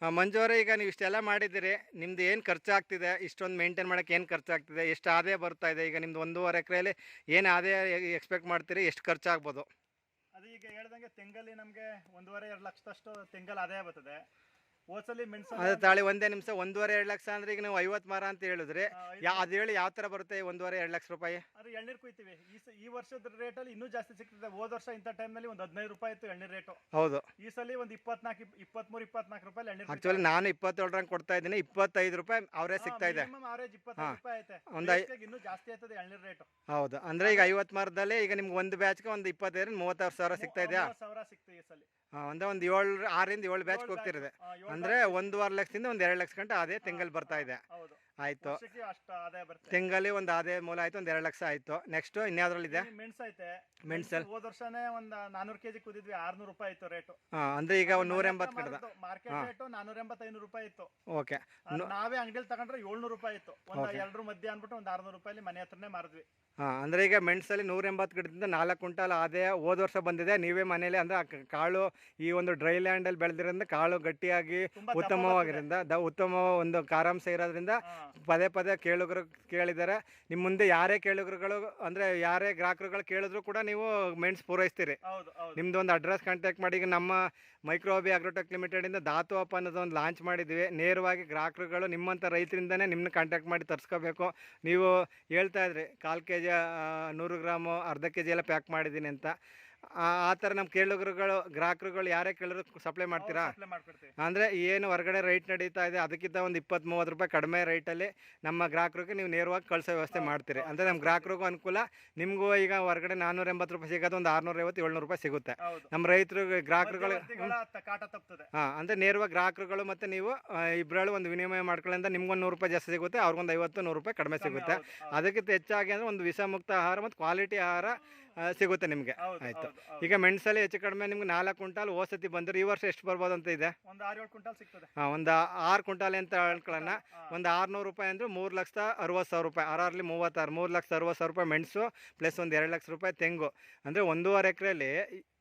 ಮಂಜು ಅವರೇ, ಈಗ ನೀವು ಇಷ್ಟೆಲ್ಲ ಮಾಡಿದ್ದೀರಿ, ನಿಮ್ದು ಏನು ಖರ್ಚಾಗ್ತಿದೆ, ಇಷ್ಟೊಂದು ಮೇಂಟೈನ್ ಮಾಡೋಕ್ಕೆ ಏನು ಖರ್ಚಾಗ್ತಿದೆ, ಎಷ್ಟು ಆದಾಯ ಬರ್ತಾ ಇದೆ? ಈಗ ನಿಮ್ದು 1.5 ಎಕರೆಯಲ್ಲಿ ಏನು ಆದಾಯ ಎಕ್ಸ್ಪೆಕ್ಟ್ ಮಾಡ್ತೀರಿ? ಎಷ್ಟು ಖರ್ಚಾಗ್ಬೋದು? ಅದು ಈಗ ಹೇಳ್ದಂಗೆ ತೆಂಗಲ್ಲಿ ನಮಗೆ 1.5-2 ಲಕ್ಷದಷ್ಟು ತೆಂಗಲ್ ಆದಾಯ ಬರ್ತದೆ. ಹೋದ್ಸಲಿ ಮೆಣಸಲ್ಲಿ ಅದು ತಾಳಿ ಒಂದೇ ನಿಮಿಷ. 1.5-2 ಲಕ್ಷ ಅಂದರೆ ಈಗ ನೀವು 50 ಮರ ಅಂತ ಹೇಳಿದ್ರೆ ಅದು ಹೇಳಿ ಯಾವ ಥರ ಬರುತ್ತೆ 1.5-2 ಲಕ್ಷ ರೂಪಾಯಿ? ಅದು ಎಳ್ನೀರು ಕುಯ್ತೀವಿ. ಈ ವರ್ಷದ ರೇಟಲ್ಲಿ ಇನ್ನೂ ಜಾಸ್ತಿ ಸಿಗ್ತದೆ. ಹೋದ ವರ್ಷ ಇಂಥ ಟೈಮ್ನಲ್ಲಿ ಒಂದು 15 ರೂಪಾಯಿ ಇತ್ತು ಎಳ್ನೀರು ರೇಟು. ಹೌದು. ಈ ಸಲ ಒಂದು 23-24 ರೂಪಾಯಿ ಎಳ್ನೀರು. ಆಕ್ಚುಲಿ ನಾನು 27 ಕೊಡ್ತಾ ಇದ್ದೀನಿ, 25 ರೂಪಾಯಿ ಅವರೇ ಸಿಗ್ತಾ ಇದೆ. ಅವರೇಜ್ 25 ರೂಪಾಯಿ ಐತೆ. ಇನ್ನೂ ಜಾಸ್ತಿ ಆಯ್ತದೆ ಎಳ್ನೀರು ರೇಟು. ಹೌದು. ಅಂದರೆ ಈಗ 50 ಮರದಲ್ಲಿ ಈಗ ನಿಮ್ಗೆ ಒಂದು ಬ್ಯಾಚ್ಗೆ ಒಂದು 25-36 ಸಾವಿರ ಸಿಗ್ತಾ ಇದೆಯಾ? 30,000 ಸಿಕ್ತು ಈ ಸಲ. ಅಂದರೆ ಒಂದು 6ರಿಂದ 7 ಬ್ಯಾಚ್ಗೆ ಹೋಗ್ತಿರೋದೆ. ಅಂದರೆ 1.5 ಲಕ್ಷದಿಂದ ಒಂದು 2 ಲಕ್ಷ ಗಂಟೆ ಅದೇ ತೆಂಗಲ್ಲಿ ಬರ್ತಾ ಇದೆ. ಹೌದು. ಆಯ್ತು. ಅಷ್ಟು ಆದಾಯ ಬರ್ತದೆ. ತೆಂಗಲ್ಲಿ ಒಂದು ಆದಾಯ ಮೂಲ ಆಯ್ತು, ಒಂದು 2 ಲಕ್ಷ ಆಯ್ತು. ನೆಕ್ಸ್ಟ್ ಇನ್ಯಾವ್ದ್ರಲ್ಲಿದೆ? ಮೆಣಸು ಐತೆ. ಮೆಣಸಲ್ಲಿ ಹೋದ ವರ್ಷನೇ ಒಂದು 400 ಕೆಜಿ ಕುದಿದ್ವಿ, 600 ರೂಪಾಯಿ ಇತ್ತು ರೇಟು. ಅಂದ್ರೆ ಈಗ 180 ಕಟ್ಟದ ಮಾರ್ಕೆಟ್ ರೇಟು 480-500 ರೂಪಾಯಿ ಇತ್ತು. ಓಕೆ. ನಾವೇ ಅಂಗಡಿಯಲ್ಲಿ ತಗೊಂಡ್ರೆ 700 ರೂಪಾಯಿ ಇತ್ತು. ಒಂದು 2 ಮಧ್ಯ ಅಂದ್ಬಿಟ್ಟು ಒಂದು 600 ರೂಪಾಯಿ ಮನೆ ಹತ್ರನೇ ಮಾರಿದ್ವಿ. ಅಂದ್ರೆ ಈಗ ಮೆಣಸಲ್ಲಿ 180 ಗಿಡದಿಂದ 4 ಕ್ವಿಂಟಾಲ್ ಆದಾಯ ಹೋದ ವರ್ಷ ಬಂದಿದೆ. ನೀವೇ ಮನೇಲಿ ಅಂದ್ರೆ ಕಾಳು ಈ ಒಂದು ಡ್ರೈ ಲ್ಯಾಂಡ್ ಅಲ್ಲಿ ಬೆಳೆದಿರೋದ್ರಿಂದ ಕಾಳು ಗಟ್ಟಿಯಾಗಿ ಉತ್ತಮವಾಗಿರೋದ್ರಿಂದ ಉತ್ತಮ ಒಂದು ಕಾರಾಂಶ ಇರೋದ್ರಿಂದ ಪದೇ ಪದೇ ಕೇಳುಗರು ಕೇಳಿದ್ದಾರೆ. ನಿಮ್ಮ ಮುಂದೆ ಯಾರೇ ಕೇಳುಗರುಗಳು ಅಂದ್ರೆ ಯಾರೇ ಗ್ರಾಹಕರುಗಳು ಕೇಳಿದ್ರು ಕೂಡ ನೀವು ಮೆಣಸು ಪೂರೈಸ್ತೀರಿ. ನಿಮ್ದು ಒಂದು ಅಡ್ರೆಸ್ ಕಾಂಟ್ಯಾಕ್ಟ್ ಮಾಡಿ. ಈಗ ನಮ್ಮ ಮೈಕ್ರೋಬಿ ಅಗ್ರೋಟೆಕ್ ಲಿಮಿಟೆಡ್ ಇಂದ ದಾತು ಅಪ್ ಅನ್ನೋದು ಒಂದು ಲಾಂಚ್ ಮಾಡಿದ್ವಿ. ನೇರವಾಗಿ ಗ್ರಾಹಕರುಗಳು ನಿಮ್ಮಂಥ ರೈತರಿಂದನೇ ನಿಮ್ಮನ್ನ ಕಾಂಟ್ಯಾಕ್ಟ್ ಮಾಡಿ ತರಿಸ್ಕೋಬೇಕು. ನೀವು ಹೇಳ್ತಾ ಇದ್ರಿ 1/4 kg 100 ಗ್ರಾಮು ಅರ್ಧ kg ಎಲ್ಲ ಪ್ಯಾಕ್ ಮಾಡಿದ್ದೀನಿ ಅಂತ. ಆ ಥರ ನಮ್ಮ ಕೇಳುಗರುಗಳು ಗ್ರಾಹಕರುಗಳು ಯಾರೇ ಕೇಳಿದ್ರು ಸಪ್ಲೈ ಮಾಡ್ತೀರಾ? ಅಂದರೆ ಏನು ಹೊರಗಡೆ ರೈಟ್ ನಡೀತಾ ಇದೆ ಅದಕ್ಕಿಂತ ಒಂದು 20-30 ರೂಪಾಯಿ ಕಡಿಮೆ ರೇಟಲ್ಲಿ ನಮ್ಮ ಗ್ರಾಹಕರಿಗೆ ನೀವು ನೇರವಾಗಿ ಕಳಿಸೋ ವ್ಯವಸ್ಥೆ ಮಾಡ್ತೀರಿ. ಅಂದರೆ ನಮ್ಮ ಗ್ರಾಹಕರಿಗೂ ಅನುಕೂಲ, ನಿಮಗೂ ಈಗ ಹೊರಗಡೆ 480 ರೂಪಾಯಿ ಸಿಗೋದು ಒಂದು 650-700 ರೂಪಾಯಿ ಸಿಗುತ್ತೆ. ನಮ್ಮ ರೈತರು ಗ್ರಾಹಕರುಗಳು ಅಂದರೆ ನೇರವಾಗಿ ಗ್ರಾಹಕರುಗಳು ಮತ್ತು ನೀವು ಇಬ್ಬರಳು ಒಂದು ವಿನಿಮಯ ಮಾಡ್ಕೊಳ್ಳೋದ್ರಿಂದ ನಿಮ್ಗೊಂದು 100 ರೂಪಾಯಿ ಜಾಸ್ತಿ ಸಿಗುತ್ತೆ, ಅವ್ರಿಗೊಂದು 50-100 ರೂಪಾಯಿ ಕಡಿಮೆ ಸಿಗುತ್ತೆ. ಅದಕ್ಕಿಂತ ಹೆಚ್ಚಾಗಿ ಅಂದರೆ ಒಂದು ವಿಷಮುಕ್ತ ಆಹಾರ ಮತ್ತು ಕ್ವಾಲಿಟಿ ಆಹಾರ ಸಿಗುತ್ತೆ ನಿಮಗೆ. ಆಯಿತು. ಈಗ ಮೆಣಸಲ್ಲಿ ಹೆಚ್ಚು ಕಡಿಮೆ ನಿಮ್ಗೆ 4 ಕ್ವಿಂಟಾಲ್ ಓಸತಿ ಬಂದರೆ ಈ ವರ್ಷ ಎಷ್ಟು ಬರ್ಬೋದು ಅಂತ ಇದೆ? ಒಂದು 6-7 ಕ್ವಿಂಟಾಲ್ ಸಿಗ್ತದೆ. ಒಂದು 6 ಕ್ವಿಂಟಾಲ್ ಅಂತ ಹೇಳ್ಕೊಳ್ಳೋಣ. ಒಂದು 600 ರೂಪಾಯಿ ಅಂದರೆ 3,60,000 ರೂಪಾಯಿ. 6 36 3,60,000 ರೂಪಾಯಿ ಮೆಣಸು ಪ್ಲಸ್ ಒಂದು 2 ಲಕ್ಷ ರೂಪಾಯಿ ತೆಂಗು. ಅಂದರೆ 1.5 ಎಕರೆಯಲ್ಲಿ.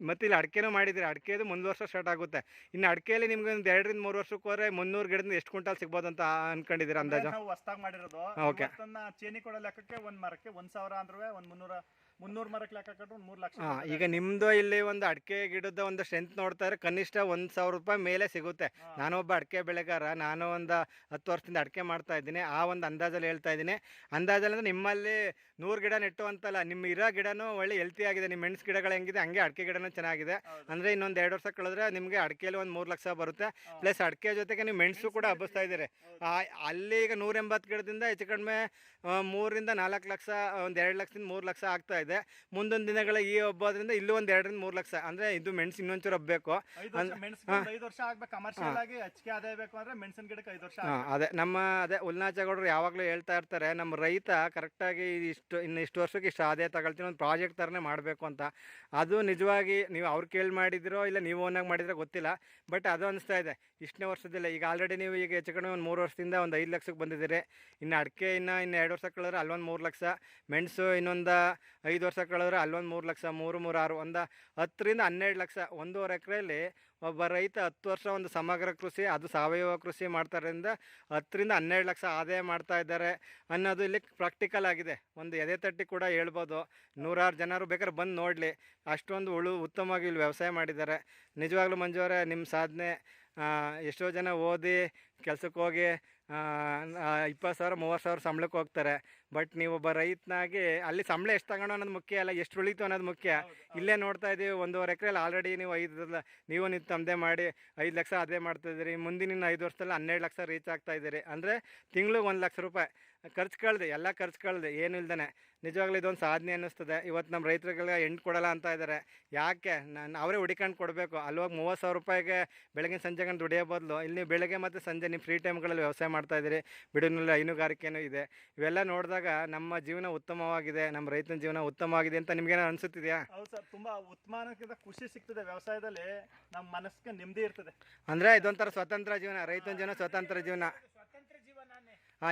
ಮತ್ತು ಇಲ್ಲಿ ಅಡಿಕೆನೂ ಮಾಡಿದ್ದೀರಿ. ಅಡಿಕೆದು ಮುಂದೆ ವರ್ಷ ಸ್ಟಾರ್ಟ್ ಆಗುತ್ತೆ. ಇನ್ನು ಅಡಿಕೆಯಲ್ಲಿ ನಿಮ್ಗೆ ಒಂದು 2-3 ವರ್ಷಕ್ಕೆ ಹೋದರೆ 300 ಗಿಡದಿಂದ ಎಷ್ಟು ಕ್ವಿಂಟಾಲ್ ಸಿಗ್ಬೋದು ಅಂತ ಅನ್ಕೊಂಡಿದ್ದೀರಾ ಅಂದಾಜು? ಹೊಸದಾಗಿ ಮಾಡಿರೋದು. ಓಕೆ. ಚೇನಿ ಕೊಡೋ ಲೆಕ್ಕಕ್ಕೆ ಒಂದು ಮರಕ್ಕೆ 1,000 ಅಂದ್ರೆ ಒಂದು 300 ಮರಕ್ಕೆ ಲೆಕ್ಕ ಕಟ್ಟು 3 ಲಕ್ಷ. ಈಗ ನಿಮ್ಮದು ಇಲ್ಲಿ ಒಂದು ಅಡಿಕೆ ಗಿಡದ ಒಂದು ಸ್ಟ್ರೆಂತ್ ನೋಡ್ತಾ ಇದ್ರೆ ಕನಿಷ್ಠ 1,000 ರೂಪಾಯಿ ಮೇಲೆ ಸಿಗುತ್ತೆ. ನಾನೊಬ್ಬ ಅಡಿಕೆ ಬೆಳೆಗಾರ, ನಾನು ಒಂದು 10 ವರ್ಷದಿಂದ ಅಡಿಕೆ ಮಾಡ್ತಾ ಇದ್ದೀನಿ. ಆ ಒಂದು ಅಂದಾಜಲ್ಲಿ ಹೇಳ್ತಾ ಇದ್ದೀನಿ. ಅಂದಾಜಲ್ಲಿ ಅಂದರೆ ನಿಮ್ಮಲ್ಲಿ 100 ಗಿಡ ನೆಟ್ಟು ಅಂತಲ್ಲ, ನಿಮ್ಮ ಇರೋ ಗಿಡನೂ ಒಳ್ಳೆ ಹೆಲ್ತಿ ಆಗಿದೆ. ನಿಮ್ಮ ಮೆಣಸು ಗಿಡಗಳು ಹೆಂಗಿದೆ ಹಂಗೆ ಅಡಿಕೆ ಗಿಡನೂ ಚೆನ್ನಾಗಿದೆ. ಅಂದರೆ ಇನ್ನೊಂದು 2 ವರ್ಷ ಕಳೆದ್ರೆ ನಿಮಗೆ ಅಡಿಕೆಯಲ್ಲಿ ಒಂದು 3 ಲಕ್ಷ ಬರುತ್ತೆ. ಪ್ಲಸ್ ಅಡಿಕೆ ಜೊತೆಗೆ ನೀವು ಮೆಣಸು ಕೂಡ ಹಬ್ಬಿಸ್ತಾ ಇದ್ದೀರಿ. ಅಲ್ಲಿ ಈಗ 180 ಗಿಡದಿಂದ ಹೆಚ್ಚು ಕಡಿಮೆ 3-4 ಲಕ್ಷ, ಒಂದು 2 ಲಕ್ಷದಿಂದ 3 ಲಕ್ಷ ಆಗ್ತಾ ಇದೆ. ಮುಂದೊಂದು ದಿನಗಳ ಈ ಹಬ್ಬದ್ರಿಂದ ಇಲ್ಲೂ ಒಂದು 2-3 ಲಕ್ಷ. ಅಂದರೆ ಇದು ಮೆಣಸು ಇನ್ನೊಂಚೂರು ಹಬ್ಬಬೇಕು. 5 ವರ್ಷ ಆಗ್ಬೇಕು. ಕಮರ್ಷಿಯಲ್ ಆಗಿ ಹೆಚ್ಚಿಗೆ ಆದಾಯ ಬೇಕು ಅಂದರೆ ಮೆಣಸಿನ ಗಿಡಕ್ಕೆ 5 ವರ್ಷ. ಅದೇ ಉಲ್ನಾಚಗೌಡರು ಯಾವಾಗಲೂ ಹೇಳ್ತಾ ಇರ್ತಾರೆ, ನಮ್ಮ ರೈತ ಕರೆಕ್ಟಾಗಿ ಇಷ್ಟು ವರ್ಷಕ್ಕೆ ಇಷ್ಟು ಆದಾಯ ತಗೊಳ್ತೀನಿ, ಒಂದು ಪ್ರಾಜೆಕ್ಟ್ ಥರನೇ ಮಾಡಬೇಕು ಅಂತ. ಅದು ನಿಜವಾಗಿ ನೀವು ಅವ್ರು ಕೇಳಿ ಮಾಡಿದಿರೋ ಇಲ್ಲ ನೀವು ಓನಾಗಿ ಮಾಡಿದ್ರೆ ಗೊತ್ತಿಲ್ಲ, ಬಟ್ ಅದು ಅನಿಸ್ತಾ ಇದೆ ಇಷ್ಟನೇ ವರ್ಷದಲ್ಲೇ. ಈಗ ಆಲ್ರೆಡಿ ನೀವು ಈಗ ಹೆಚ್ಚು ಕಡಿಮೆ ಒಂದು 3 ವರ್ಷದಿಂದ ಒಂದು 5 ಲಕ್ಷಕ್ಕೆ ಬಂದಿದ್ದೀರಿ. ಇನ್ನು ಅಡಿಕೆ ಇನ್ನು 2 ವರ್ಷ ಕಳೆದ್ರೆ ಅಲ್ಲೊಂದು 3 ಲಕ್ಷ, ಮೆಣಸು ಇನ್ನೊಂದು 5 ವರ್ಷ ಕಳೆದ್ರೆ ಅಲ್ಲೊಂದು 3 ಲಕ್ಷ, 3-3-6 ಒಂದು 10-12 ಲಕ್ಷ. 1.5 ಎಕರೆಯಲ್ಲಿ ಒಬ್ಬ ರೈತ 10 ವರ್ಷ ಒಂದು ಸಮಗ್ರ ಕೃಷಿ, ಅದು ಸಾವಯವ ಕೃಷಿ ಮಾಡ್ತಾರಿಂದ 10-12 ಲಕ್ಷ ಆದಾಯ ಮಾಡ್ತಾ ಇದ್ದಾರೆ ಅನ್ನೋದು ಇಲ್ಲಿ ಪ್ರಾಕ್ಟಿಕಲ್ ಆಗಿದೆ. ಒಂದು ಎದೆ ತಟ್ಟಿ ಕೂಡ ಹೇಳ್ಬೋದು. 100 ಜನರು ಬೇಕಾದ್ರೆ ಬಂದು ನೋಡಲಿ, ಅಷ್ಟೊಂದು ಉತ್ತಮವಾಗಿ ಇಲ್ಲಿ ವ್ಯವಸಾಯ ಮಾಡಿದ್ದಾರೆ. ನಿಜವಾಗ್ಲೂ ಮಂಜು ಅವರೇ, ನಿಮ್ಮ ಸಾಧನೆ ಎಷ್ಟೋ ಜನ ಓದಿ ಕೆಲಸಕ್ಕೆ ಹೋಗಿ 20,000-30,000 ಸಂಬಳಕ್ಕೆ ಹೋಗ್ತಾರೆ. ಬಟ್ ನೀವೊಬ್ಬ ರೈತನಾಗಿ ಅಲ್ಲಿ ಸಂಬಳ ಎಷ್ಟು ತಗೋಣ ಅನ್ನೋದು ಮುಖ್ಯ ಅಲ್ಲ, ಎಷ್ಟು ಉಳಿತು ಅನ್ನೋದು ಮುಖ್ಯ. ಇಲ್ಲೇ ನೋಡ್ತಾ ಇದ್ದೀವಿ 1.5 ಎಕರೆಯಲ್ಲಿ ಆಲ್ರೆಡಿ ನೀವು ತಮ್ಮದೇ ಮಾಡಿ 5 ಲಕ್ಷ ಅದೇ ಮಾಡ್ತಾಯಿದ್ದೀರಿ. ಮುಂದಿನ 5 ವರ್ಷದಲ್ಲಿ 12 ಲಕ್ಷ ರೀಚ್ ಆಗ್ತಾ ಇದ್ದೀರಿ. ಅಂದರೆ ತಿಂಗ್ಳಿಗೆ 1 ಲಕ್ಷ ರೂಪಾಯಿ ಎಲ್ಲ ಖರ್ಚು ಕಳ್ದೆ ಏನು ಇಲ್ದೇ. ನಿಜವಾಗ್ಲೂ ಇದೊಂದು ಸಾಧನೆ ಅನ್ನಿಸ್ತದೆ. ಇವತ್ತು ನಮ್ಮ ರೈತರುಗಳಿಗೆ ಎಂಟು ಕೊಡಲ್ಲ ಅಂತ ಇದ್ದಾರೆ. ಯಾಕೆ? ಅವರೇ ಹುಡಿಕೊಂಡು ಕೊಡಬೇಕು. ಅಲ್ಲೋಗಿ 30,000 ರೂಪಾಯಿಗೆ ಬೆಳಗಿನ ಸಂಜೆ ಗಂಟೆ ದುಡಿಯೋ ಬದಲು ಇಲ್ಲಿ ನೀವು ಬೆಳಗ್ಗೆ ಮತ್ತು ಸಂಜೆ ನಿಮ್ಮ ಫ್ರೀ ಟೈಮ್ಗಳಲ್ಲಿ ವ್ಯವಸಾಯ ಮಾಡ್ತಾಯಿದ್ದೀರಿ. ಬಿಡುನಲ್ಲಿ ಹೈನುಗಾರಿಕೆನೂ ಇದೆ. ಇವೆಲ್ಲ ನೋಡಿದಾಗ ನಮ್ಮ ಜೀವನ ಉತ್ತಮವಾಗಿದೆ, ನಮ್ಮ ರೈತನ ಜೀವನ ಉತ್ತಮವಾಗಿದೆ ಅಂತ ನಿಮ್ಗೇನೋ ಅನಿಸುತ್ತಿದೆಯಾ? ಹೌದು ಸರ್, ತುಂಬ ಉತ್ತಮಕ್ಕಿಂತ ಖುಷಿ ಸಿಗ್ತದೆ ವ್ಯವಸಾಯದಲ್ಲಿ. ನಮ್ಮ ಮನಸ್ಸಿಗೆ ನೆಮ್ಮದಿ ಇರ್ತದೆ. ಅಂದರೆ ಇದೊಂಥರ ಸ್ವತಂತ್ರ ಜೀವನ, ರೈತನ ಜೀವನ ಸ್ವತಂತ್ರ ಜೀವನ.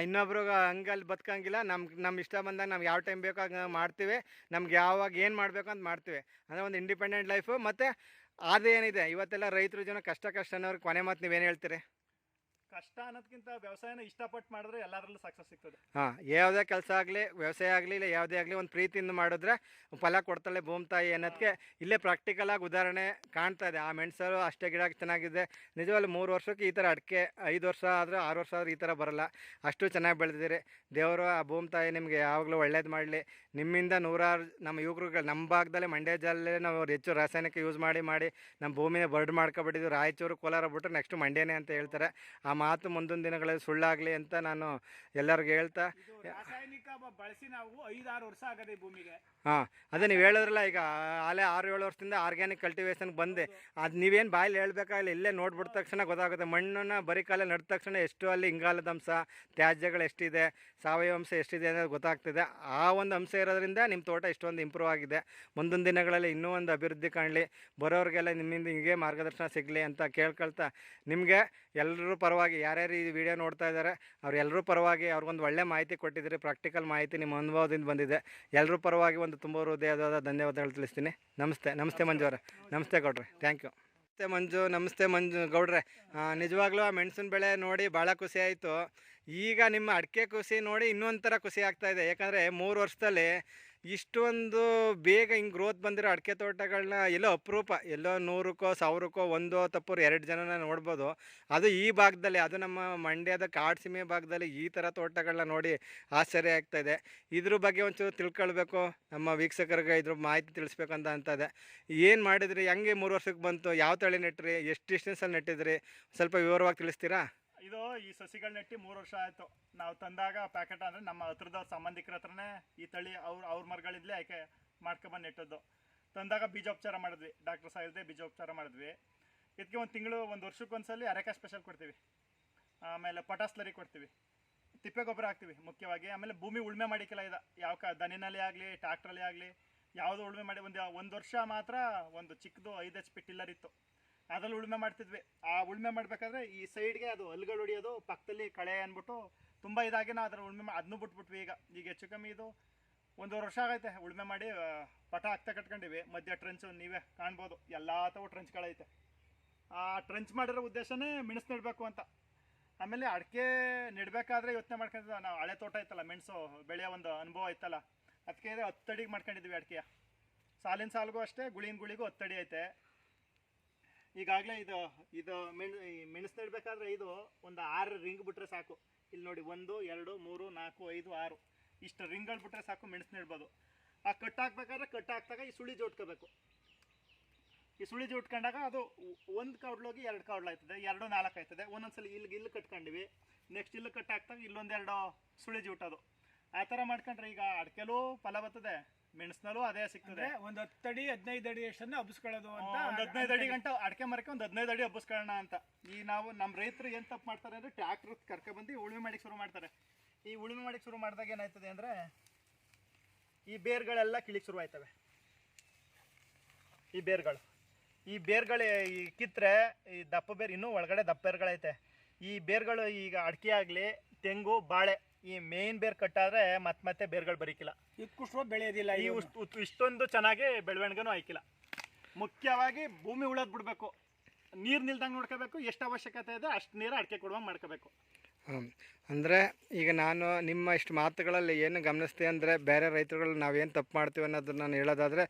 ಇನ್ನೊಬ್ರಿಗೆ ಹಂಗಲ್ಲಿ ಬದುಕಂಗಿಲ್ಲ. ನಮ್ಮ ಇಷ್ಟ ಬಂದಾಗ ನಾವು ಯಾವ ಟೈಮ್ ಬೇಕೋ ಆಗ ಮಾಡ್ತೀವಿ. ನಮ್ಗೆ ಯಾವಾಗ ಏನು ಮಾಡಬೇಕು ಅಂತ ಮಾಡ್ತೀವಿ. ಅಂದರೆ ಒಂದು ಇಂಡಿಪೆಂಡೆಂಟ್ ಲೈಫು. ಮತ್ತು ಅದೇನಿದೆ ಇವತ್ತೆಲ್ಲ ರೈತರ ಜೀವನ ಕಷ್ಟ ಅನ್ನೋರಿಗೆ ಕೊನೆ ಮಾತು ನೀವೇನು ಹೇಳ್ತೀರಿ? ಕಷ್ಟ ಅನ್ನೋದಕ್ಕಿಂತ ವ್ಯವಸಾಯನ ಇಷ್ಟಪಟ್ಟು ಮಾಡಿದ್ರೆ ಎಲ್ಲದರಲ್ಲೂ ಸಕ್ಸಸ್ ಸಿಗ್ತದೆ. ಹಾಂ, ಯಾವುದೇ ಕೆಲಸ ಆಗಲಿ, ವ್ಯವಸಾಯ ಆಗಲಿ, ಇಲ್ಲ ಯಾವುದೇ ಆಗಲಿ, ಒಂದು ಪ್ರೀತಿಯಿಂದ ಮಾಡಿದ್ರೆ ಫಲ ಕೊಡ್ತಾಳೆ ಭೂಮಿ ತಾಯಿ ಅನ್ನೋದಕ್ಕೆ ಇಲ್ಲೇ ಪ್ರಾಕ್ಟಿಕಲಾಗಿ ಉದಾಹರಣೆ ಕಾಣ್ತಾ ಇದೆ. ಆ ಮೆಣಸು ಅಷ್ಟೇ ಗಿಡ ಚೆನ್ನಾಗಿದೆ. ನಿಜವಾಗ್ಲೂ 3 ವರ್ಷಕ್ಕೆ ಈ ಥರ ಅಡಿಕೆ 5 ವರ್ಷ ಆದರೆ 6 ವರ್ಷ ಆದ್ರೆ ಈ ಥರ ಬರಲ್ಲ. ಅಷ್ಟು ಚೆನ್ನಾಗಿ ಬೆಳೆದಿದ್ದೀರಿ. ದೇವರು ಆ ಭೂಮಿ ತಾಯಿ ನಿಮಗೆ ಯಾವಾಗಲೂ ಒಳ್ಳೇದು ಮಾಡಲಿ. ನಿಮ್ಮಿಂದ ನೂರಾರು ನಮ್ಮ ಯುವಕರುಗಳು ನಮ್ಮ ಭಾಗದಲ್ಲೇ ಮಂಡ್ಯ ಜಿಲ್ಲೆ ನಾವು ಹೆಚ್ಚು ರಾಸಾಯನಿಕ ಯೂಸ್ ಮಾಡಿ ನಮ್ಮ ಭೂಮಿನ ಬರ್ಡ್ ಮಾಡ್ಕೊಬಿಟ್ಟಿದ್ವಿ. ರಾಯಚೂರು ಕೋಲಾರ ಬಿಟ್ಟರೆ ನೆಕ್ಸ್ಟ್ ಮಂಡ್ಯನೇ ಅಂತ ಹೇಳ್ತಾರೆ. ಆ ಮಾತು ಮುಂದಿನ ದಿನಗಳಲ್ಲಿ ಸುಳ್ಳಾಗಲಿ ಅಂತ ನಾನು ಎಲ್ಲರಿಗೂ ಹೇಳ್ತಾ, ರಾಸಾಯನಿಕ ಬಳಸಿ ನಾವು 5-6 ವರ್ಷ ಆಗದೆ ಭೂಮಿಗೆ. ಹಾಂ, ಅದೇ ನೀವು ಹೇಳಿದ್ರಲ್ಲ, ಈಗ ಅಲ್ಲೇ 6-7 ವರ್ಷದಿಂದ ಆರ್ಗ್ಯಾನಿಕ್ ಕಲ್ಟಿವೇಷನ್ಗೆ ಬಂದೆ. ಅದು ನೀವೇನು ಬಾಯಲ್ಲಿ ಹೇಳ್ಬೇಕಾಗಿಲ್ಲ, ಇಲ್ಲೇ ನೋಡ್ಬಿಟ್ಟ ತಕ್ಷಣ ಗೊತ್ತಾಗುತ್ತೆ. ಮಣ್ಣನ್ನು ಬರೀ ಕಾಲ ನಡೆದ ತಕ್ಷಣ ಎಷ್ಟು ಅಲ್ಲಿ ಇಂಗಾಲದ ಅಂಶ, ತ್ಯಾಜ್ಯಗಳು ಎಷ್ಟಿದೆ, ಸಾವಯವ ಅಂಶ ಎಷ್ಟಿದೆ ಅನ್ನೋದು ಗೊತ್ತಾಗ್ತಿದೆ. ಆ ಒಂದು ಅಂಶ ಇರೋದ್ರಿಂದ ನಿಮ್ಮ ತೋಟ ಇಷ್ಟೊಂದು ಇಂಪ್ರೂವ್ ಆಗಿದೆ. ಮುಂದಿನ ದಿನಗಳಲ್ಲಿ ಇನ್ನೂ ಒಂದು ಅಭಿವೃದ್ಧಿ ಕಾಣಲಿ, ಬರೋರಿಗೆಲ್ಲ ನಿಮ್ಮಿಂದ ಹೀಗೆ ಮಾರ್ಗದರ್ಶನ ಸಿಗಲಿ ಅಂತ ಕೇಳ್ಕೊಳ್ತಾ, ನಿಮಗೆ ಎಲ್ಲರೂ ಪರವಾಗಿ ಯಾರ್ಯಾರು ಈ ವಿಡಿಯೋ ನೋಡ್ತಾ ಇದ್ದಾರೆ ಅವರೆಲ್ಲರೂ ಪರವಾಗಿ ಅವ್ರಿಗೊಂದು ಒಳ್ಳೆ ಮಾಹಿತಿ ಕೊಟ್ಟಿದ್ದೀರಿ. ಪ್ರಾಕ್ಟಿಕಲ್ ಮಾಹಿತಿ ನಿಮ್ಮ ಅನುಭವದಿಂದ ಬಂದಿದೆ. ಎಲ್ಲರೂ ಪರವಾಗಿ ಒಂದು ತುಂಬ ಹೃದಯದ ಧನ್ಯವಾದಗಳು ತಿಳಿಸ್ತೀನಿ. ನಮಸ್ತೆ ಮಂಜು ಅವರೇ. ನಮಸ್ತೆ ಗೌಡ್ರೆ, ಥ್ಯಾಂಕ್ ಯು. ನಮಸ್ತೆ ಮಂಜು ಗೌಡ್ರೆ. ನಿಜವಾಗ್ಲೂ ಆ ಮೆಣಸಿನ ಬೆಳೆ ನೋಡಿ ಭಾಳ ಖುಷಿ ಆಯಿತು. ಈಗ ನಿಮ್ಮ ಅಡಿಕೆ ಖುಷಿ ನೋಡಿ ಇನ್ನೊಂಥರ ಖುಷಿ ಆಗ್ತಾಯಿದೆ. ಯಾಕಂದರೆ 3 ವರ್ಷದಲ್ಲಿ ಇಷ್ಟೊಂದು ಬೇಗ ಹಿಂಗೆ ಗ್ರೋತ್ ಬಂದಿರೋ ಅಡಿಕೆ ತೋಟಗಳನ್ನ ಎಲ್ಲೋ ಅಪರೂಪ, ಎಲ್ಲೋ 100ಕ್ಕೋ 1000ಕ್ಕೋ ಒಂದೋ ತಪ್ಪರು 2 ಜನನ ನೋಡ್ಬೋದು. ಅದು ಈ ಭಾಗದಲ್ಲಿ, ಅದು ನಮ್ಮ ಮಂಡ್ಯದ ಕಾಡ್ಸೀಮೆ ಭಾಗದಲ್ಲಿ ಈ ಥರ ತೋಟಗಳನ್ನ ನೋಡಿ ಆಶ್ಚರ್ಯ ಆಗ್ತಾಯಿದೆ. ಇದ್ರ ಬಗ್ಗೆ ಒಂಚೂರು ತಿಳ್ಕೊಳ್ಬೇಕು, ನಮ್ಮ ವೀಕ್ಷಕರಿಗೆ ಇದ್ರ ಮಾಹಿತಿ ತಿಳಿಸ್ಬೇಕಂತ ಅಂತದೆ. ಏನು ಮಾಡಿದ್ರಿ, ಹೆಂಗೆ 3 ವರ್ಷಕ್ಕೆ ಬಂತು, ಯಾವ ತಳಿ ನೆಟ್ರಿ, ಎಷ್ಟು ಡಿಸ್ಟೆನ್ಸಲ್ಲಿ ನೆಟ್ಟಿದ್ರಿ, ಸ್ವಲ್ಪ ವಿವರವಾಗಿ ತಿಳಿಸ್ತೀರಾ? ಇದು ಈ ಸಸಿಗಳು ನೆಟ್ಟಿ 3 ವರ್ಷ ಆಯಿತು. ನಾವು ತಂದಾಗ ಪ್ಯಾಕೆಟ್ ಅಂದರೆ ನಮ್ಮ ಹತ್ರದ ಸಂಬಂಧಿಕರ ಹತ್ರನೇ ಈ ತಳಿ ಅವ್ರ ಮರಗಳಿದ್ಲೇ ಆಯ್ಕೆ ಮಾಡ್ಕೊಬಂದು ನೆಟ್ಟದ್ದು. ತಂದಾಗ ಬೀಜೋಪಚಾರ ಮಾಡಿದ್ವಿ, ಡಾಕ್ಟರ್ ಸಾಯಿಲ್ದೆ ಬೀಜೋಪಚಾರ ಮಾಡಿದ್ವಿ. ಇದಕ್ಕೆ 1 ತಿಂಗಳು 1 ವರ್ಷಕ್ಕೊಂದ್ಸಲಿ ಅರೆಕಾ ಸ್ಪೆಷಲ್ ಕೊಡ್ತೀವಿ. ಆಮೇಲೆ ಪಟಾಸ್ಲರಿ ಕೊಡ್ತೀವಿ, ತಿಪ್ಪೆ ಗೊಬ್ಬರ ಹಾಕ್ತೀವಿ ಮುಖ್ಯವಾಗಿ. ಆಮೇಲೆ ಭೂಮಿ ಉಳುಮೆ ಮಾಡಿಕ್ಕಿಲ್ಲ. ಇದು ಯಾವ ದನಿನಲ್ಲಿ ಆಗಲಿ ಟ್ಯಾಕ್ಟ್ರಲ್ಲಿ ಆಗಲಿ ಯಾವುದೋ ಉಳುಮೆ ಮಾಡಿ ಒಂದು ವರ್ಷ ಮಾತ್ರ ಒಂದು ಚಿಕ್ಕದು 5 HP ಟಿಲ್ಲರ್ ಇತ್ತು, ಅದ್ರಲ್ಲಿ ಉಳುಮೆ ಮಾಡ್ತಿದ್ವಿ. ಆ ಉಳುಮೆ ಮಾಡಬೇಕಾದ್ರೆ ಈ ಸೈಡ್ಗೆ ಅದು ಹಲ್ಗಳು ಹೊಡಿಯೋದು, ಪಕ್ಕದಲ್ಲಿ ಕಳೆ ಅಂದ್ಬಿಟ್ಟು ತುಂಬ ಇದಾಗಿ ನಾವು ಅದರ ಉಳುಮೆ ಅದನ್ನು ಬಿಟ್ಬಿಟ್ವಿ. ಈಗ ಹೆಚ್ಚು ಕಮ್ಮಿ ಇದು 1 ವರ್ಷ ಆಗೈತೆ ಉಳುಮೆ ಮಾಡಿ ಪಟ ಹಾಕ್ತಾ ಕಟ್ಕೊಂಡಿವಿ. ಮಧ್ಯ ಟ್ರಂಚು ನೀವೇ ಕಾಣ್ಬೋದು, ಎಲ್ಲ ಥವು ಟ್ರಂಚ್ಗಳೈತೆ. ಆ ಟ್ರಂಚ್ ಮಾಡಿರೋ ಉದ್ದೇಶನೇ ಮೆಣಸು ನೆಡಬೇಕು ಅಂತ. ಆಮೇಲೆ ಅಡಿಕೆ ನೆಡಬೇಕಾದ್ರೆ ಯೋಚನೆ ಮಾಡ್ಕೊಂಡಿದ್ವಿ ನಾವು. ಹಳೆ ತೋಟ ಐತಲ್ಲ, ಮೆಣಸು ಬೆಳೆಯೋ ಒಂದು ಅನುಭವ ಐತಲ್ಲ, ಅದಕ್ಕೆ 10 ಅಡಿಗೆ ಮಾಡ್ಕೊಂಡಿದ್ವಿ ಅಡಿಕೆಯ. ಸಾಲಿನ ಸಾಲಿಗೂ ಅಷ್ಟೇ, ಗುಳಿಗೂ 10 ಅಡಿ ಐತೆ. ಈಗಾಗಲೇ ಇದು ಮೆಣಸು ನೆಡಬೇಕಾದ್ರೆ ಇದು ಒಂದು 6 ರಿಂಗ್ ಬಿಟ್ಟರೆ ಸಾಕು. ಇಲ್ಲಿ ನೋಡಿ, 1 2 3 4 5 6 ಇಷ್ಟು ರಿಂಗ್ಗಳು ಬಿಟ್ಟರೆ ಸಾಕು, ಮೆಣಸು ನೆಡ್ಬೋದು. ಆ ಕಟ್ ಹಾಕ್ಬೇಕಾದ್ರೆ ಕಟ್ ಹಾಕ್ದಾಗ ಈ ಸುಳಿ ಜೋಟ್ಕೋಬೇಕು. ಈ ಸುಳಿ ಜೋಟ್ಕೊಂಡಾಗ ಅದು 1 ಕೌಡ್ಲೋಗಿ 2 ಕೌಡ್ಲು ಆಯ್ತದೆ, 2 4 ಆಯ್ತದೆ. ಒಂದೊಂದ್ಸಲ ಇಲ್ಲಿ ಕಟ್ಕೊಂಡಿವಿ, ನೆಕ್ಸ್ಟ್ ಇಲ್ಲಿ ಕಟ್ ಹಾಕ್ದಾಗ ಇಲ್ಲೊಂದು 2 ಸುಳಿ ಜೋಟೋದು. ಆ ಥರ ಮಾಡ್ಕೊಂಡ್ರೆ ಈಗ ಅಡಿಕೆಲೂ ಫಲ ಬರ್ತದೆ, ಮೆಣಸಿನಲ್ಲೂ ಅದೇ ಸಿಗ್ತದೆ. ಒಂದು 10 ಅಡಿ 15 ಅಡಿ ಅಷ್ಟನ್ನು ಹಬ್ಬಿಸ್ಕೊಳ್ಳೋದು ಅಂತ. ಒಂದು 15 ಅಡಿ ಗಂಟ ಅಡಿಕೆ ಮರಕ್ಕೆ ಒಂದು 15 ಅಡಿ ಹಬ್ಬಿಸ್ಕೊಳ್ಳೋಣ ಅಂತ. ಈ ನಾವು ನಮ್ಮ ರೈತರು ಏನು ತಪ್ಪು ಮಾಡ್ತಾರೆ ಅಂದರೆ ಟ್ರ್ಯಾಕ್ಟರ್ ಕರ್ಕೊಬಂದು ಉಳುಮೆ ಮಾಡಿಕ್ಕೆ ಶುರು ಮಾಡ್ತಾರೆ. ಈ ಉಳುಮೆ ಮಾಡಿಕ್ಕೆ ಶುರು ಮಾಡಿದಾಗ ಏನಾಯ್ತದೆ ಅಂದರೆ ಈ ಬೇರ್ಗಳೆಲ್ಲ ಕಿಳಿಕ್ಕೆ ಶುರು ಆಯ್ತವೆ. ಈ ಬೇರ್ಗಳು ಈ ಕಿತ್ತರೆ ಈ ದಪ್ಪ ಬೇರು, ಇನ್ನೂ ಒಳಗಡೆ ದಪ್ಪ ಬೇರ್ಗಳೈತೆ. ಈ ಬೇರ್ಗಳು ಈಗ ಅಡಿಕೆ ಆಗಲಿ, ತೆಂಗು, ಬಾಳೆ, ಈ ಮೇನ್ ಬೇರ್ ಕಟ್ಟಾದ್ರೆ ಮತ್ತೆ ಬೇರ್ಗಳು ಬರೀಕಿಲ್ಲ, ಇಕ್ಕುಷ್ಟು ಬೆಳೆಯೋದಿಲ್ಲ. ಇಷ್ಟೊಂದು ಚೆನ್ನಾಗಿ ಬೆಳವಣಿಗೆನೂ ಆಯ್ಕಿಲ್ಲ. ಮುಖ್ಯವಾಗಿ ಭೂಮಿ ಉಳೋದು ಬಿಡಬೇಕು, ನೀರು ನಿಲ್ದಂಗೆ ನೋಡ್ಕೋಬೇಕು. ಎಷ್ಟು ಅವಶ್ಯಕತೆ ಇದೆ ಅಷ್ಟು ನೀರು ಅಡಿಕೆ ಕೊಡುವಂಗೆ ಮಾಡ್ಕೋಬೇಕು. ಅಂದರೆ ಈಗ ನಾನು ನಿಮ್ಮ ಇಷ್ಟು ಮಾತುಗಳಲ್ಲಿ ಏನು ಗಮನಿಸ್ತೀವಿ ಅಂದರೆ, ಬೇರೆ ರೈತರುಗಳು ನಾವೇನು ತಪ್ಪು ಮಾಡ್ತೀವಿ ಅನ್ನೋದನ್ನು ನಾನು ಹೇಳೋದಾದರೆ,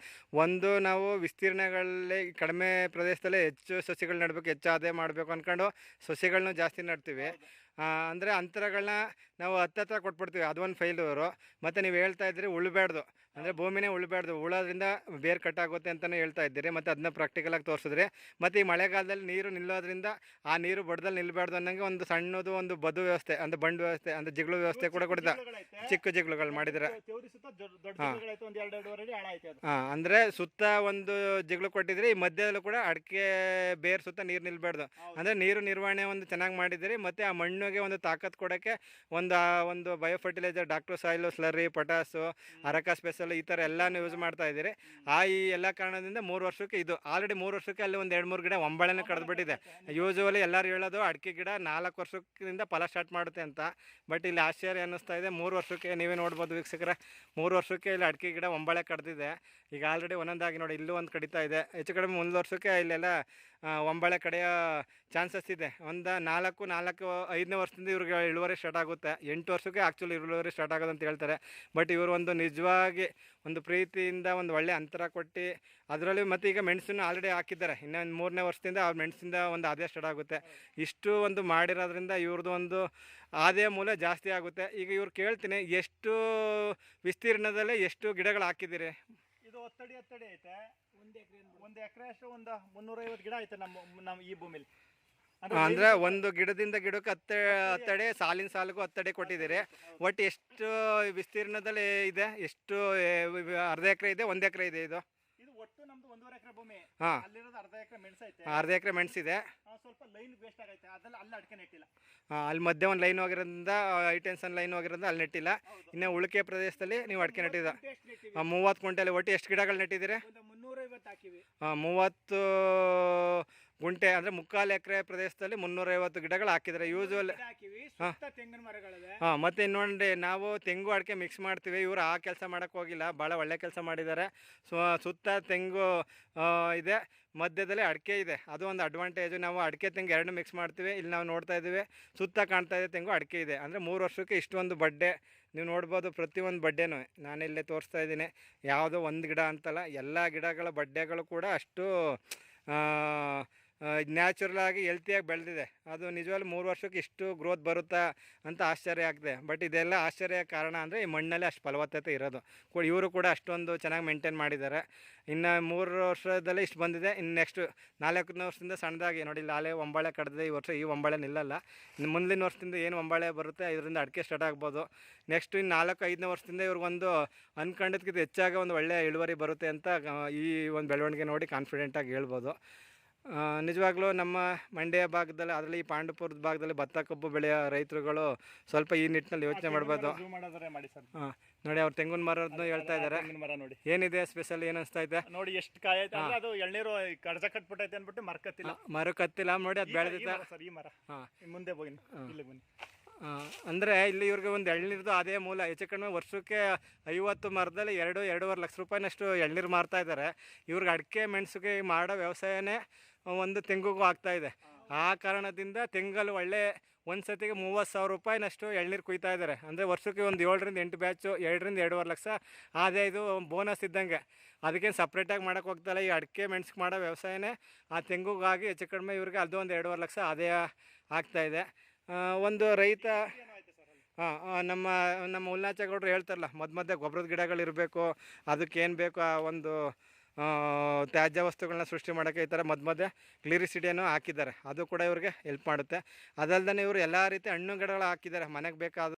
ಒಂದು ನಾವು ವಿಸ್ತೀರ್ಣಗಳಲ್ಲಿ ಕಡಿಮೆ ಪ್ರದೇಶದಲ್ಲೇ ಹೆಚ್ಚು ಸಸಿಗಳು ನೆಡಬೇಕು, ಹೆಚ್ಚು ಆದಾಯ ಮಾಡಬೇಕು ಅಂದ್ಕೊಂಡು ಸಸಿಗಳನ್ನೂ ಜಾಸ್ತಿ ನೆಡ್ತೀವಿ. ಅಂದರೆ ಅಂತರಗಳನ್ನ ನಾವು ಹತ್ತತ್ರ ಕೊಟ್ಬಿಡ್ತೀವಿ, ಅದೊಂದು ಫೈಲೂರು. ಮತ್ತು ನೀವು ಹೇಳ್ತಾ ಇದ್ದೀರಿ ಉಳ್ಬೇಡ್ದು, ಅಂದರೆ ಭೂಮಿನೇ ಉಳ್ಬೇಡ್ದು, ಉಳೋದ್ರಿಂದ ಬೇರೆ ಕಟ್ಟಾಗುತ್ತೆ ಅಂತಲೇ ಹೇಳ್ತಾ ಇದ್ದೀರಿ. ಮತ್ತು ಅದನ್ನ ಪ್ರಾಕ್ಟಿಕಲಾಗಿ ತೋರಿಸಿದ್ರಿ. ಮತ್ತು ಈ ಮಳೆಗಾಲದಲ್ಲಿ ನೀರು ನಿಲ್ಲೋದ್ರಿಂದ ಆ ನೀರು ಬಡ್ದಲ್ಲಿ ನಿಲ್ಲಬಾರ್ದು ಅನ್ನೋಂಗೆ ಒಂದು ಸಣ್ಣದು ಒಂದು ಬದು ವ್ಯವಸ್ಥೆ, ಅಂದರೆ ಬಂಡು ವ್ಯವಸ್ಥೆ, ಅಂದರೆ ಜಿಗಳು ವ್ಯವಸ್ಥೆ ಕೂಡ ಕೊಡಿದ, ಚಿಕ್ಕ ಜಿಗಳುಗಳು ಮಾಡಿದರೆ. ಹಾಂ, ಅಂದರೆ ಸುತ್ತ ಒಂದು ಜಿಗಳು ಕೊಟ್ಟಿದ್ರಿ, ಈ ಮಧ್ಯದಲ್ಲೂ ಕೂಡ ಅಡಿಕೆ ಬೇರೆ ಸುತ್ತ ನೀರು ನಿಲ್ಲಬಾರ್ದು. ಅಂದರೆ ನೀರು ನಿರ್ವಹಣೆ ಒಂದು ಚೆನ್ನಾಗಿ ಮಾಡಿದ್ದೀರಿ. ಮತ್ತು ಆ ಮಣ್ಣಿಗೆ ಒಂದು ತಾಕತ್ತು ಕೊಡೋಕ್ಕೆ ಒಂದು bio fertilizer, doctor soil, slurry, potash, Arka special, ಈ ಥರ ಎಲ್ಲನೂ ಯೂಸ್ ಮಾಡ್ತಾ ಇದ್ದೀರಿ. ಈ ಎಲ್ಲ ಕಾರಣದಿಂದ 3 ವರ್ಷಕ್ಕೆ ಇದು ಆಲ್ರೆಡಿ 3 ವರ್ಷಕ್ಕೆ ಅಲ್ಲಿ ಒಂದು 2-3 ಗಿಡ ಒಂಬಳೆನೇ ಕಡ್ದುಬಿಟ್ಟಿದೆ. ಯೂಶುವಲಿ ಎಲ್ಲರೂ ಹೇಳೋದು ಅಡಿಕೆ ಗಿಡ 4 ವರ್ಷದಿಂದ ಫಲ ಸ್ಟಾರ್ಟ್ ಮಾಡುತ್ತೆ ಅಂತ. ಬಟ್ ಇಲ್ಲಿ ಆಶ್ಚರ್ಯ ಅನ್ನಿಸ್ತಾ ಇದೆ, 3 ವರ್ಷಕ್ಕೆ ನೀವೇ ನೋಡ್ಬೋದು ವೀಕ್ಷಕರ, 3 ವರ್ಷಕ್ಕೆ ಇಲ್ಲಿ ಅಡಿಕೆ ಗಿಡ ಒಂಬಳೆ ಕಡ್ದಿದೆ. ಈಗ ಆಲ್ರೆಡಿ ಒಂದೊಂದಾಗಿ ನೋಡಿ, ಇಲ್ಲೂ ಒಂದು ಕಡಿತಾ ಇದೆ. ಹೆಚ್ಚು ಕಡಿಮೆ 1 ವರ್ಷಕ್ಕೆ ಇಲ್ಲೆಲ್ಲ ಒಂಬಳೆ ಕಡೆಯ ಚಾನ್ಸಸ್ ಇದೆ. ಒಂದು 5ನೇ ವರ್ಷದಿಂದ ಇವ್ರಿಗೆ ಇಳುವರಿ ಸ್ಟಾರ್ಟ್ ಆಗುತ್ತೆ. 8 ವರ್ಷಕ್ಕೆ ಆ್ಯಕ್ಚುಲಿ ಇಳುವರಿ ಸ್ಟಾರ್ಟ್ ಆಗೋದು ಅಂತ ಹೇಳ್ತಾರೆ. ಬಟ್ ಇವರು ಒಂದು ನಿಜವಾಗಿ ಒಂದು ಪ್ರೀತಿಯಿಂದ ಒಂದು ಒಳ್ಳೆ ಅಂತರ ಕೊಟ್ಟು ಅದರಲ್ಲಿ ಮತ್ತು ಈಗ ಮೆಣಸನ್ನು ಆಲ್ರೆಡಿ ಹಾಕಿದ್ದಾರೆ. ಇನ್ನೊಂದು 3ನೇ ವರ್ಷದಿಂದ ಅವ್ರ ಮೆಣಸಿಂದ ಒಂದು ಆದಾಯ ಸ್ಟಾರ್ಟ್ ಆಗುತ್ತೆ. ಇಷ್ಟು ಒಂದು ಮಾಡಿರೋದ್ರಿಂದ ಇವ್ರದ್ದು ಒಂದು ಆದಾಯ ಮೂಲ ಜಾಸ್ತಿ ಆಗುತ್ತೆ. ಈಗ ಇವ್ರು ಕೇಳ್ತೀನಿ, ಎಷ್ಟು ವಿಸ್ತೀರ್ಣದಲ್ಲಿ ಎಷ್ಟು ಗಿಡಗಳು ಹಾಕಿದ್ದೀರಿ? ಇದು 10 ಅಡಿ ಐತೆ. ಒಂದು ಎಕರೆ ಅಷ್ಟು ಒಂದು 350 ಗಿಡ ಐತೆ ನಮ್ಮ ಈ ಭೂಮಿಲಿ. ಅಂದರೆ ಒಂದು ಗಿಡದಿಂದ ಗಿಡಕ್ಕೆ 10 ಅಡಿ, ಸಾಲಿನ ಸಾಲಿಗೂ 10 ಅಡಿ ಕೊಟ್ಟಿದ್ದೀರಿ. ಒಟ್ಟು ಎಷ್ಟು ವಿಸ್ತೀರ್ಣದಲ್ಲಿ ಇದೆ? ಎಷ್ಟು ಅರ್ಧ ಎಕರೆ ಇದೆ, 1 ಎಕರೆ ಇದೆ? ಇದು ಒಟ್ಟು ನಮ್ದು 1.5 ಎಕರೆ ಭೂಮಿ. ಹಾಂ, ಅಲ್ಲಿರೋದು ಅರ್ಧ ಎಕರೆ ಮೆಣಸು ಐತೆ. ಅರ್ಧ ಎಕರೆ ಮೆಣಸಿದೆ. ಸ್ವಲ್ಪ ಲೈನ್ ವೇಸ್ಟ್ ಆಗೈತೆ, ಅದೆಲ್ಲ ಅಲ್ಲಿ ಅಡಿಕೆ ನೆಟ್ಟಿಲ್ಲ. ಅಲ್ಲಿ ಮಧ್ಯೆ ಒಂದು ಲೈನ್ ಹೋಗಿರೋದ್ರಿಂದ ಹೈಟೆನ್ಷನ್ ಲೈನ್ ಹೋಗಿರೋದ್ರಿಂದ ಅಲ್ಲಿ ನೆಟ್ಟಿಲ್ಲ. ಇನ್ನು ಉಳಿಕೆ ಪ್ರದೇಶದಲ್ಲಿ ನೀವು ಅಡಿಕೆ ನೆಟ್ಟಿದ್ದ 30 ಗುಂಟೆಯಲ್ಲಿ ಒಟ್ಟು ಎಷ್ಟು ಗಿಡಗಳು ನೆಟ್ಟಿದ್ದೀರಿ? 350 ಹಾಕಿವಿ. 30 ಗುಂಟೆ ಅಂದರೆ 3/4 ಎಕರೆ ಪ್ರದೇಶದಲ್ಲಿ 350 ಗಿಡಗಳು ಹಾಕಿದ್ದಾರೆ ಯೂಸ್ವಲ್. ತೆಂಗಿನ ಮರಗಳಿವೆ. ಮತ್ತು ಇನ್ನೊಂದು ನಾವು ತೆಂಗು ಅಡಿಕೆ ಮಿಕ್ಸ್ ಮಾಡ್ತೀವಿ. ಇವರು ಆ ಕೆಲಸ ಮಾಡೋಕ್ಕೆ ಹೋಗಿಲ್ಲ, ಭಾಳ ಒಳ್ಳೆ ಕೆಲಸ ಮಾಡಿದ್ದಾರೆ. ಸುತ್ತ ತೆಂಗು ಇದೆ, ಮಧ್ಯದಲ್ಲಿ ಅಡಿಕೆ ಇದೆ. ಅದು ಒಂದು ಅಡ್ವಾಂಟೇಜು. ನಾವು ಅಡಿಕೆ ತೆಂಗು ಎರಡು ಮಿಕ್ಸ್ ಮಾಡ್ತೀವಿ. ಇಲ್ಲಿ ನಾವು ನೋಡ್ತಾ ಇದ್ದೀವಿ, ಸುತ್ತ ಕಾಣ್ತಾ ಇದೆ ತೆಂಗು ಅಡಿಕೆ ಇದೆ. ಅಂದರೆ 3 ವರ್ಷಕ್ಕೆ ಇಷ್ಟೊಂದು ಬಡ್ಡೆ ನೀವು ನೋಡ್ಬೋದು. ಪ್ರತಿಯೊಂದು ಬಡ್ಡೆನೂ ನಾನಿಲ್ಲೇ ತೋರಿಸ್ತಾ ಇದ್ದೀನಿ. ಯಾವುದೋ ಒಂದು ಗಿಡ ಅಂತಲ್ಲ, ಎಲ್ಲ ಗಿಡಗಳ ಬಡ್ಡೆಗಳು ಕೂಡ ಅಷ್ಟು ನ್ಯಾಚುರಲ್ ಆಗಿ ಹೆಲ್ತಿಯಾಗಿ ಬೆಳೆದಿದೆ. ಅದು ನಿಜವಾಗ್ಲೂ 3 ವರ್ಷಕ್ಕೆ ಇಷ್ಟು ಗ್ರೋತ್ ಬರುತ್ತಾ ಅಂತ ಆಶ್ಚರ್ಯ ಆಗ್ತದೆ. ಬಟ್ ಇದೆಲ್ಲ ಆಶ್ಚರ್ಯ ಕಾರಣ ಅಂದರೆ ಈ ಮಣ್ಣಲ್ಲಿ ಅಷ್ಟು ಫಲವತ್ತತೆ ಇರೋದು. ಇವರು ಕೂಡ ಅಷ್ಟೊಂದು ಚೆನ್ನಾಗಿ ಮೇಂಟೈನ್ ಮಾಡಿದ್ದಾರೆ. ಇನ್ನು 3 ವರ್ಷದಲ್ಲಿ ಇಷ್ಟು ಬಂದಿದೆ. ಇನ್ನು ನೆಕ್ಸ್ಟ್ 4ನೇ ವರ್ಷದಿಂದ ಸಣ್ಣದಾಗಿ ನೋಡಿ, ಲಾಲೆ ಒಂಬಾಳೆ ಕಡ್ದಿದೆ ಈ ವರ್ಷ. ಈ ಒಂಬಾಳೆ ನಿಲ್ಲಲ್ಲ. ಇನ್ನು ಮುಂದಿನ ವರ್ಷದಿಂದ ಏನು ಒಂಬಾಳೆ ಬರುತ್ತೆ ಇದರಿಂದ ಅಡಿಕೆ ಸ್ಟಾರ್ಟ್ ಆಗ್ಬೋದು. ನೆಕ್ಸ್ಟ್ ಇನ್ನು 4-5ನೇ ವರ್ಷದಿಂದ ಇವ್ರಿಗೊಂದು ಅನ್ಕೊಂಡಿದ್ದಕ್ಕಿಂತ ಹೆಚ್ಚಾಗಿ ಒಂದು ಒಳ್ಳೆಯ ಇಳುವರಿ ಬರುತ್ತೆ ಅಂತ ಈ ಒಂದು ಬೆಳವಣಿಗೆ ನೋಡಿ ಕಾನ್ಫಿಡೆಂಟಾಗಿ ಹೇಳ್ಬೋದು. ನಿಜವಾಗ್ಲೂ ನಮ್ಮ ಮಂಡ್ಯ ಭಾಗದಲ್ಲಿ, ಅದರಲ್ಲಿ ಈ ಪಾಂಡುಪುರದ ಭಾಗದಲ್ಲಿ ಭತ್ತ ಕಬ್ಬು ಬೆಳೆಯೋ ರೈತರುಗಳು ಸ್ವಲ್ಪ ಈ ನಿಟ್ಟಿನಲ್ಲಿ ಯೋಚನೆ ಮಾಡ್ಬೋದು. ಹಾಂ, ನೋಡಿ ಅವ್ರು ತೆಂಗಿನ ಮರದ್ದು ಹೇಳ್ತಾ ಇದ್ದಾರೆ. ಮರ ನೋಡಿ ಏನಿದೆ ಸ್ಪೆಷಲ್, ಏನು ಅನಿಸ್ತಾ ಇದೆ? ನೋಡಿ ಎಷ್ಟು ಕಾಯಿ ಐತೆ. ಅದು ಎಳ್ನೀರು ಕಡ್ಜ ಕಟ್ಬಿಟ್ಟೈತೆ ಅಂದ್ಬಿಟ್ಟು ಮರ ಕತ್ತಿಲ್ಲ. ಮರ ಕತ್ತಿಲ್ಲ ನೋಡಿ, ಅದು ಬೆಳೆದಿದೆ ಸರ್ ಈ ಮರ. ಮುಂದೆ ಹೋಗಿ ಇಲ್ಲಿ ಬನ್ನಿ. ಅಂದರೆ ಇಲ್ಲಿ ಇವ್ರಿಗೆ ಒಂದು ಎಳ್ನೀರ್ದು ಅದೇ ಮೂಲ. ಹೆಚ್ಚು ಕಡಿಮೆ ವರ್ಷಕ್ಕೆ 50 ಮರದಲ್ಲಿ 2-2.5 ಲಕ್ಷ ರೂಪಾಯಿನಷ್ಟು ಎಳ್ನೀರು ಮಾರ್ತಾ ಇದ್ದಾರೆ. ಇವ್ರಿಗೆ ಅಡಿಕೆ ಮೆಣಸಿಗೆ ಮಾಡೋ ವ್ಯವಸಾಯನೇ ಒಂದು ತೆಂಗುಗೂ ಆಗ್ತಾಯಿದೆ. ಆ ಕಾರಣದಿಂದ ತೆಂಗಲ್ಲಿ ಒಳ್ಳೆ ಒಂದು ಸತಿಗೆ 30,000 ರೂಪಾಯಿನಷ್ಟು ಎಳ್ನೀರು ಕುಯ್ತಾ ಇದ್ದಾರೆ. ಅಂದರೆ ವರ್ಷಕ್ಕೆ ಒಂದು 7-8 ಬ್ಯಾಚು 2-2.5 ಲಕ್ಷ ಅದೇ ಇದು ಬೋನಸ್ ಇದ್ದಂಗೆ. ಅದಕ್ಕೇನು ಸಪ್ರೇಟಾಗಿ ಮಾಡೋಕ್ಕೆ ಹೋಗ್ತಾಯಿಲ್ಲ. ಈ ಅಡಿಕೆ ಮೆಣಸಿಗೆ ಮಾಡೋ ವ್ಯವಸಾಯನೇ ಆ ತೆಂಗುಗಾಗಿ ಹೆಚ್ಚು ಕಡಿಮೆ ಇವ್ರಿಗೆ ಅದು ಒಂದು 2.5 ಲಕ್ಷ ಆದಾಯ ಆಗ್ತಾಯಿದೆ. ಒಂದು ರೈತ ನಮ್ಮ ಉಲ್ನಾಚಗೌಡರು ಹೇಳ್ತಾರಲ್ಲ, ಮಧ್ಯೆ ಗೊಬ್ಬರದ ಗಿಡಗಳಿರಬೇಕು, ಅದಕ್ಕೇನು ಬೇಕು ಆ ಒಂದು ತ್ಯಾಜ್ಯ ವಸ್ತುಗಳನ್ನ ಸೃಷ್ಟಿ ಮಾಡೋಕ್ಕೆ ಈ ಥರ ಮಧ್ಯೆ ಗ್ಲಿರಿಸಿಡಿಯನ್ನು ಹಾಕಿದ್ದಾರೆ. ಅದು ಕೂಡ ಇವ್ರಿಗೆ ಹೆಲ್ಪ್ ಮಾಡುತ್ತೆ. ಅದಲ್ಲದೆ ಇವರು ಎಲ್ಲ ರೀತಿ ಹಣ್ಣು ಗಿಡಗಳು ಹಾಕಿದ್ದಾರೆ. ಮನೆಗೆ ಬೇಕಾದ